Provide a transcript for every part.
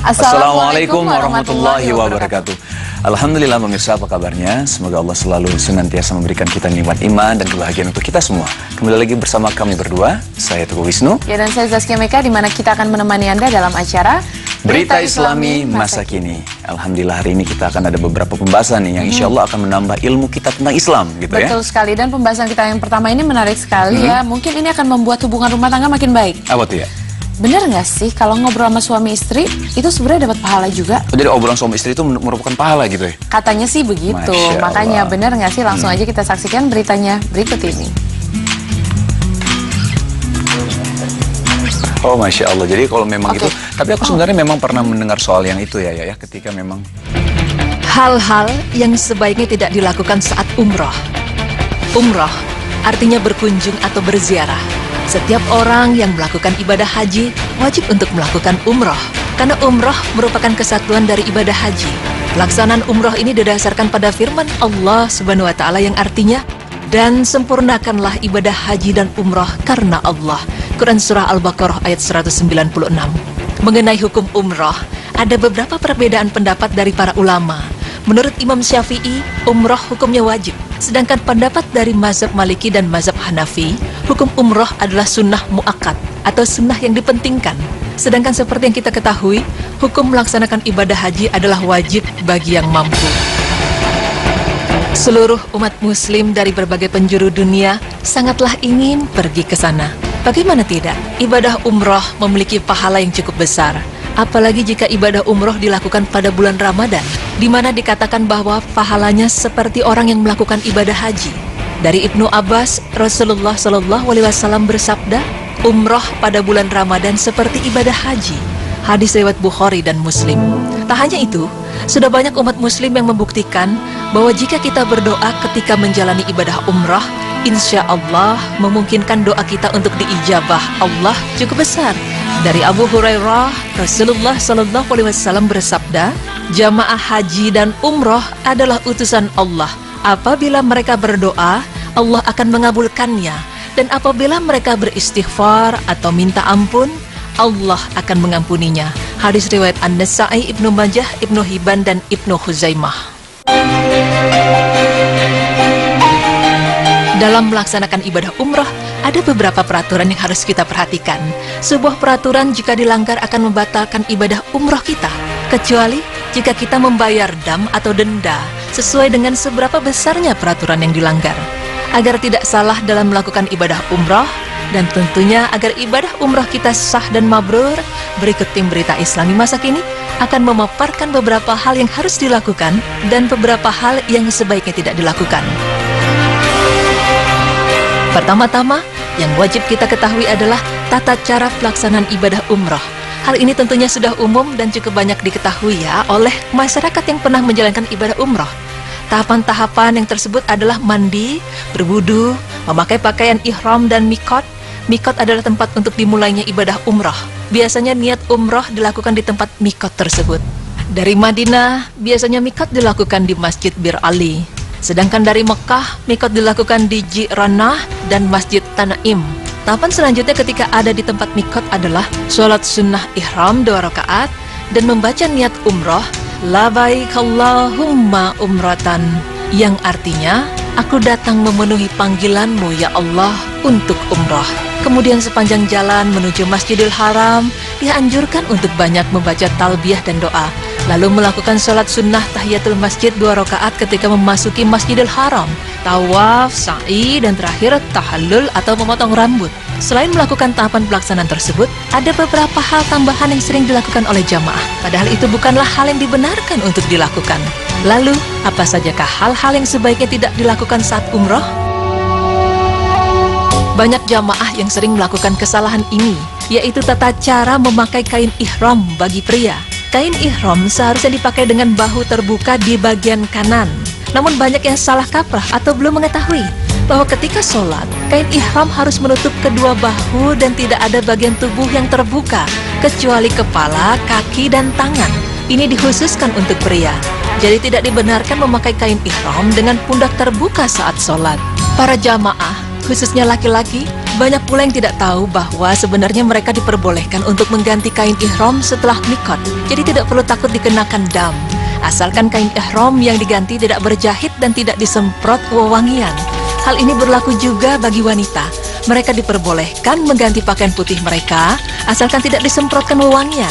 Assalamualaikum warahmatullahi wabarakatuh. Alhamdulillah pemirsa, apa kabarnya? Semoga Allah selalu senantiasa memberikan kita nikmat iman dan kebahagiaan untuk kita semua. Kembali lagi bersama kami berdua, saya Teguh Wisnu. Ya, dan saya Zaskia Meka, di mana kita akan menemani Anda dalam acara Berita Islami Masa Kini. Alhamdulillah hari ini kita akan ada beberapa pembahasan nih yang insya Allah akan menambah ilmu kita tentang Islam gitu. Betul sekali, dan pembahasan kita yang pertama ini menarik sekali ya. Mungkin ini akan membuat hubungan rumah tangga makin baik. Apa tuh ya? Bener nggak sih kalau ngobrol sama suami istri itu sebenarnya dapat pahala juga? Jadi obrolan suami istri itu merupakan pahala gitu ya? Katanya sih begitu. Makanya bener nggak sih? Langsung aja kita saksikan beritanya berikut ini. Oh Masya Allah, jadi kalau memang itu, tapi aku sebenarnya memang pernah mendengar soal yang itu ya, ketika memang hal-hal yang sebaiknya tidak dilakukan saat umroh. Umroh artinya berkunjung atau berziarah. Setiap orang yang melakukan ibadah haji wajib untuk melakukan umroh, karena umroh merupakan kesatuan dari ibadah haji. Pelaksanaan umroh ini didasarkan pada firman Allah Subhanahu wa Ta'ala yang artinya, dan sempurnakanlah ibadah haji dan umroh karena Allah. Quran Surah Al-Baqarah ayat 196. Mengenai hukum umroh, ada beberapa perbedaan pendapat dari para ulama. Menurut Imam Syafi'i, umroh hukumnya wajib. Sedangkan pendapat dari mazhab Maliki dan mazhab Hanafi, hukum umroh adalah sunnah mu'akkad atau sunnah yang dipentingkan. Sedangkan seperti yang kita ketahui, hukum melaksanakan ibadah haji adalah wajib bagi yang mampu. Seluruh umat muslim dari berbagai penjuru dunia sangatlah ingin pergi ke sana. Bagaimana tidak? Ibadah umroh memiliki pahala yang cukup besar. Apalagi jika ibadah umroh dilakukan pada bulan Ramadan, di mana dikatakan bahwa pahalanya seperti orang yang melakukan ibadah haji. Dari Ibnu Abbas, Rasulullah SAW bersabda, umroh pada bulan Ramadan seperti ibadah haji. Hadis riwayat Bukhari dan Muslim. Tak hanya itu, sudah banyak umat muslim yang membuktikan bahwa jika kita berdoa ketika menjalani ibadah umroh, insya Allah memungkinkan doa kita untuk diijabah Allah cukup besar. Dari Abu Hurairah, Rasulullah SAW bersabda, jamaah haji dan umroh adalah utusan Allah. Apabila mereka berdoa, Allah akan mengabulkannya. Dan apabila mereka beristighfar atau minta ampun, Allah akan mengampuninya. Hadis riwayat An-Nasa'i, Ibnu Majah, Ibnu Hibban, dan Ibnu Huzaimah. Dalam melaksanakan ibadah umroh, ada beberapa peraturan yang harus kita perhatikan. Sebuah peraturan jika dilanggar akan membatalkan ibadah umroh kita, kecuali jika kita membayar dam atau denda sesuai dengan seberapa besarnya peraturan yang dilanggar. Agar tidak salah dalam melakukan ibadah umroh, dan tentunya agar ibadah umroh kita sah dan mabrur, berikut tim Berita Islami Masa Kini akan memaparkan beberapa hal yang harus dilakukan dan beberapa hal yang sebaiknya tidak dilakukan. Pertama-tama, yang wajib kita ketahui adalah tata cara pelaksanaan ibadah umroh. Hal ini tentunya sudah umum dan cukup banyak diketahui ya oleh masyarakat yang pernah menjalankan ibadah umroh. Tahapan-tahapan yang tersebut adalah mandi, berwudu, memakai pakaian ihram dan mikot. Mikot adalah tempat untuk dimulainya ibadah umroh. Biasanya niat umroh dilakukan di tempat mikot tersebut. Dari Madinah, biasanya mikot dilakukan di Masjid Bir Ali. Sedangkan dari Mekah, mikot dilakukan di Ji'ranah dan Masjid Tanaim. Tahapan selanjutnya ketika ada di tempat mikot adalah sholat sunnah ihram 2 rakaat dan membaca niat umroh, Labaik Allahumma umratan, yang artinya, aku datang memenuhi panggilanmu ya Allah untuk umroh. Kemudian sepanjang jalan menuju Masjidil Haram, dianjurkan untuk banyak membaca talbiyah dan doa. Lalu melakukan sholat sunnah tahiyatul masjid 2 rakaat ketika memasuki Masjidil Haram, tawaf, sa'i, dan terakhir tahallul atau memotong rambut. Selain melakukan tahapan pelaksanaan tersebut, ada beberapa hal tambahan yang sering dilakukan oleh jamaah. Padahal itu bukanlah hal yang dibenarkan untuk dilakukan. Lalu, apa sajakah hal-hal yang sebaiknya tidak dilakukan saat umroh? Banyak jamaah yang sering melakukan kesalahan ini, yaitu tata cara memakai kain ihram bagi pria. Kain ihram seharusnya dipakai dengan bahu terbuka di bagian kanan. Namun banyak yang salah kaprah atau belum mengetahui bahwa ketika sholat, kain ihram harus menutup kedua bahu dan tidak ada bagian tubuh yang terbuka, kecuali kepala, kaki, dan tangan. Ini dikhususkan untuk pria. Jadi tidak dibenarkan memakai kain ihram dengan pundak terbuka saat sholat. Para jamaah, khususnya laki-laki, banyak pula yang tidak tahu bahwa sebenarnya mereka diperbolehkan untuk mengganti kain ihram setelah mikot. Jadi tidak perlu takut dikenakan dam. Asalkan kain ihram yang diganti tidak berjahit dan tidak disemprot wewangian. Hal ini berlaku juga bagi wanita. Mereka diperbolehkan mengganti pakaian putih mereka, asalkan tidak disemprotkan wewangian.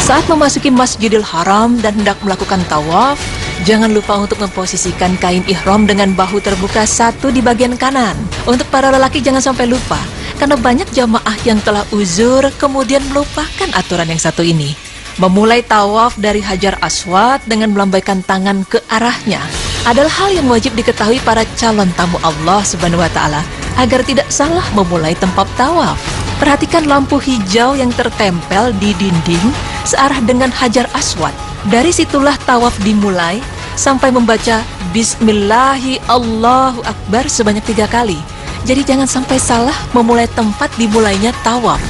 Saat memasuki Masjidil Haram dan hendak melakukan tawaf, jangan lupa untuk memposisikan kain ihram dengan bahu terbuka satu di bagian kanan. Untuk para lelaki jangan sampai lupa, karena banyak jamaah yang telah uzur kemudian melupakan aturan yang satu ini. Memulai tawaf dari Hajar Aswad dengan melambaikan tangan ke arahnya adalah hal yang wajib diketahui para calon tamu Allah Subhanahu wa Ta'ala agar tidak salah memulai tempat tawaf. Perhatikan lampu hijau yang tertempel di dinding searah dengan Hajar Aswad. Dari situlah tawaf dimulai sampai membaca Bismillahi Allahu Akbar sebanyak 3 kali. Jadi jangan sampai salah memulai tempat dimulainya tawaf.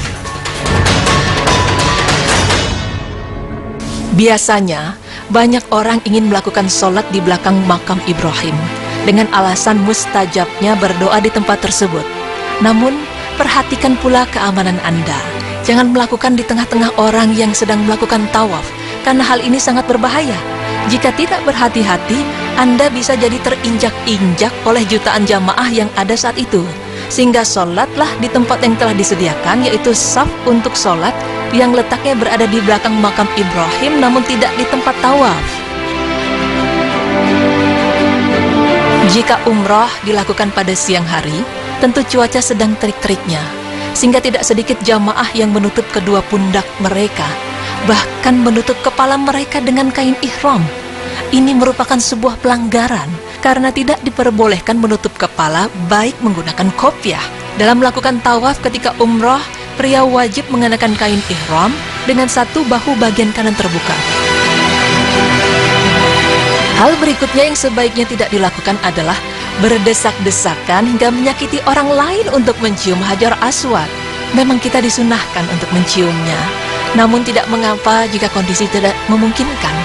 Biasanya, banyak orang ingin melakukan sholat di belakang makam Ibrahim dengan alasan mustajabnya berdoa di tempat tersebut. Namun, perhatikan pula keamanan Anda. Jangan melakukan di tengah-tengah orang yang sedang melakukan tawaf, karena hal ini sangat berbahaya. Jika tidak berhati-hati, Anda bisa jadi terinjak-injak oleh jutaan jamaah yang ada saat itu. Sehingga sholatlah di tempat yang telah disediakan, yaitu saf untuk sholat yang letaknya berada di belakang makam Ibrahim, namun tidak di tempat tawaf. Jika umrah dilakukan pada siang hari, tentu cuaca sedang terik-teriknya, sehingga tidak sedikit jamaah yang menutup kedua pundak mereka, bahkan menutup kepala mereka dengan kain ihram. Ini merupakan sebuah pelanggaran, karena tidak diperbolehkan menutup kepala baik menggunakan kopiah. Dalam melakukan tawaf ketika umrah, pria wajib mengenakan kain ihram dengan satu bahu bagian kanan terbuka. Hal berikutnya yang sebaiknya tidak dilakukan adalah berdesak-desakan hingga menyakiti orang lain untuk mencium Hajar Aswad. Memang kita disunahkan untuk menciumnya, namun tidak mengapa jika kondisi tidak memungkinkan,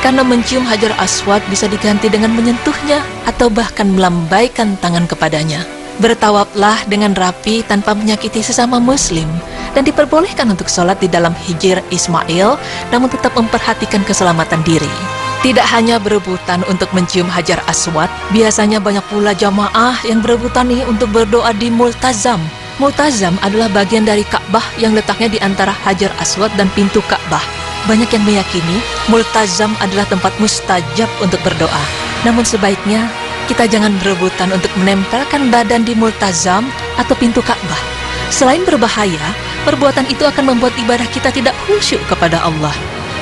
karena mencium Hajar Aswad bisa diganti dengan menyentuhnya atau bahkan melambaikan tangan kepadanya. Bertawaflah dengan rapi tanpa menyakiti sesama muslim, dan diperbolehkan untuk sholat di dalam Hijr Ismail, namun tetap memperhatikan keselamatan diri. Tidak hanya berebutan untuk mencium Hajar Aswad, biasanya banyak pula jamaah yang berebutan nih untuk berdoa di Multazam. Multazam adalah bagian dari Ka'bah yang letaknya di antara Hajar Aswad dan pintu Ka'bah. Banyak yang meyakini Multazam adalah tempat mustajab untuk berdoa. Namun sebaiknya kita jangan berebutan untuk menempelkan badan di Multazam atau pintu Ka'bah. Selain berbahaya, perbuatan itu akan membuat ibadah kita tidak khusyuk kepada Allah.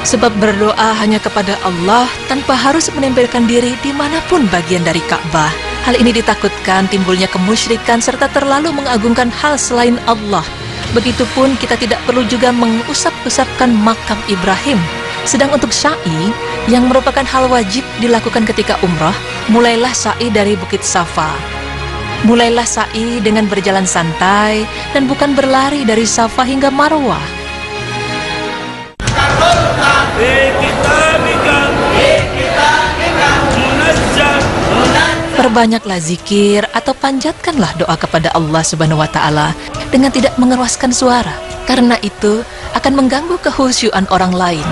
Sebab berdoa hanya kepada Allah tanpa harus menempelkan diri dimanapun bagian dari Ka'bah. Hal ini ditakutkan timbulnya kemusyrikan serta terlalu mengagungkan hal selain Allah. Begitupun kita tidak perlu juga mengusap-usapkan makam Ibrahim. Sedang untuk sa'i, yang merupakan hal wajib dilakukan ketika umrah, mulailah sa'i dari Bukit Safa. Mulailah sa'i dengan berjalan santai dan bukan berlari dari Safa hingga Marwah. Perbanyaklah zikir atau panjatkanlah doa kepada Allah Subhanahu wa Ta'ala dengan tidak mengeraskan suara, karena itu akan mengganggu kehusyuan orang lain.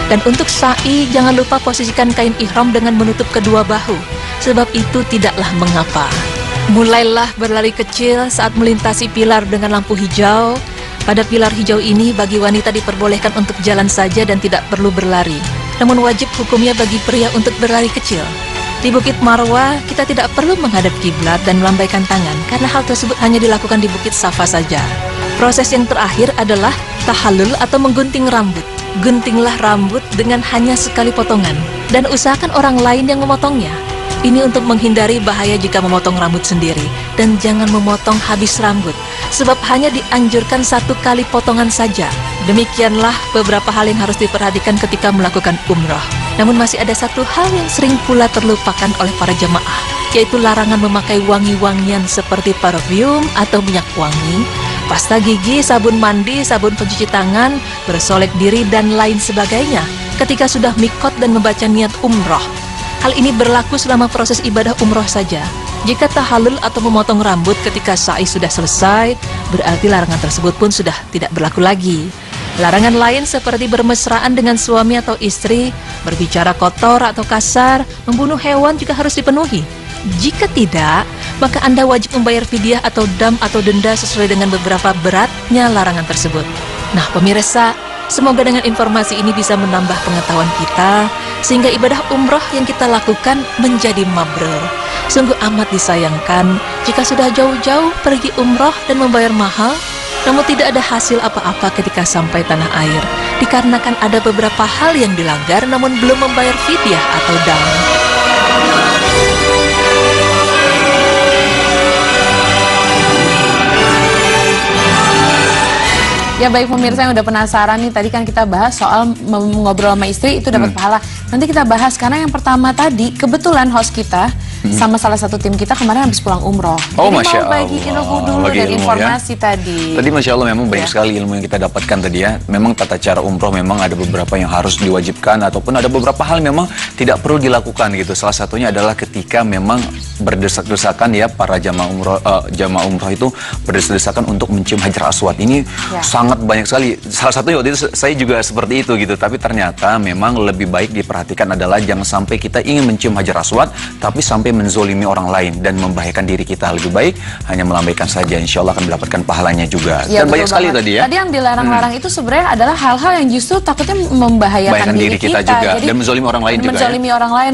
Dan untuk sa'i, jangan lupa posisikan kain ihram dengan menutup kedua bahu, sebab itu tidaklah mengapa. Mulailah berlari kecil saat melintasi pilar dengan lampu hijau. Pada pilar hijau ini bagi wanita diperbolehkan untuk jalan saja dan tidak perlu berlari. Namun wajib hukumnya bagi pria untuk berlari kecil. Di Bukit Marwah kita tidak perlu menghadap kiblat dan melambaikan tangan, karena hal tersebut hanya dilakukan di Bukit Safa saja. Proses yang terakhir adalah tahallul atau menggunting rambut. Guntinglah rambut dengan hanya sekali potongan dan usahakan orang lain yang memotongnya. Ini untuk menghindari bahaya jika memotong rambut sendiri, dan jangan memotong habis rambut, sebab hanya dianjurkan satu kali potongan saja. Demikianlah beberapa hal yang harus diperhatikan ketika melakukan umrah. Namun masih ada satu hal yang sering pula terlupakan oleh para jemaah, yaitu larangan memakai wangi-wangian seperti parfum atau minyak wangi, pasta gigi, sabun mandi, sabun pencuci tangan, bersolek diri, dan lain sebagainya ketika sudah mikot dan membaca niat umroh. Hal ini berlaku selama proses ibadah umroh saja. Jika tahallul atau memotong rambut ketika sa'i sudah selesai, berarti larangan tersebut pun sudah tidak berlaku lagi. Larangan lain seperti bermesraan dengan suami atau istri, berbicara kotor atau kasar, membunuh hewan juga harus dipenuhi. Jika tidak, maka Anda wajib membayar fidyah atau dam atau denda sesuai dengan beberapa beratnya larangan tersebut. Nah, pemirsa, semoga dengan informasi ini bisa menambah pengetahuan kita, sehingga ibadah umroh yang kita lakukan menjadi mabrur. Sungguh amat disayangkan jika sudah jauh-jauh pergi umroh dan membayar mahal, namun tidak ada hasil apa-apa ketika sampai tanah air, dikarenakan ada beberapa hal yang dilanggar namun belum membayar fidyah atau dam. Ya baik pemirsa yang udah penasaran nih, tadi kan kita bahas soal ngobrol sama istri itu dapat pahala. Nanti kita bahas karena yang pertama tadi kebetulan host kita sama salah satu tim kita kemarin habis pulang umroh. Oh, jadi Masya mau bagi ilmu dulu Bagi dari ilmu, informasi tadi. Tadi Masya Allah memang banyak sekali ilmu yang kita dapatkan tadi ya. Memang tata cara umroh memang ada beberapa yang harus diwajibkan ataupun ada beberapa hal memang tidak perlu dilakukan gitu. Salah satunya adalah ketika memang berdesak-desakan ya para jamaah umroh itu berdesak-desakan untuk mencium Hajar Aswad. Ini sangat banyak sekali. Salah satunya waktu itu saya juga seperti itu gitu. Tapi ternyata memang lebih baik diperhatikan adalah jangan sampai kita ingin mencium Hajar Aswad tapi sampai menzolimi orang lain dan membahayakan diri kita. Lebih baik hanya melambaikan saja, insya Allah akan mendapatkan pahalanya juga. Ya, dan banyak sekali tadi ya. Tadi yang dilarang-larang itu sebenarnya adalah hal-hal yang justru takutnya membahayakan diri kita juga. Jadi, dan menzolimi orang lain juga menzolimi orang lain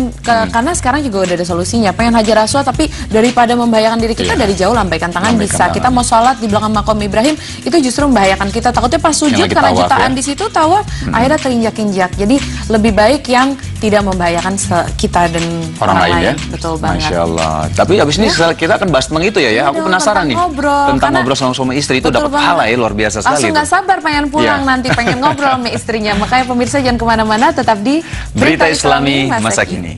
karena sekarang juga udah ada solusinya. Pengen Hajar Aswad tapi daripada membahayakan diri kita dari jauh lambaikan tangan bisa. Kita mau sholat di belakang makam Ibrahim itu justru membahayakan kita. Takutnya pas sujud karena jutaan di situ tawaf akhirnya terinjak-injak. Jadi lebih baik yang tidak membahayakan kita dan orang lain ya. Betul banget. Masya Allah. Tapi habis ini kita akan bahas tentang itu ya. Aku penasaran nih. Tentang ngobrol sama suami istri itu dapat pahala ya, luar biasa sekali. Langsung gak sabar pengen pulang nanti, pengen ngobrol sama istrinya. Makanya pemirsa jangan kemana-mana, tetap di Berita Islami Masa Kini.